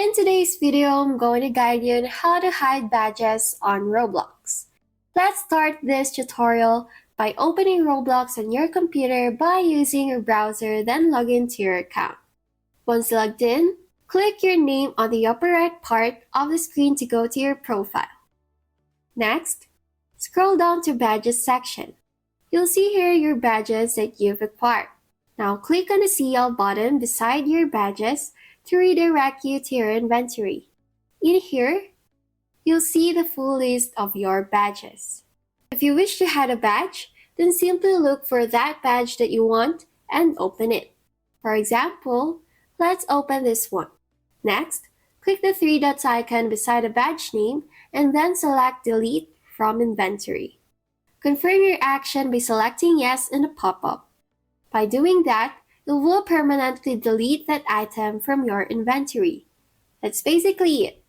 In today's video, I'm going to guide you on how to hide badges on Roblox. Let's start this tutorial by opening Roblox on your computer by using your browser, then log into your account. Once logged in, click your name on the upper right part of the screen to go to your profile. Next, scroll down to Badges section. You'll see here your badges that you've acquired. Now click on the See All button beside your badges to redirect you to your inventory. In here, you'll see the full list of your badges. If you wish to hide a badge, then simply look for that badge that you want and open it. For example, let's open this one. Next, click the three dots icon beside the badge name and then select Delete from Inventory. Confirm your action by selecting Yes in the pop-up. By doing that, it will permanently delete that item from your inventory. That's basically it.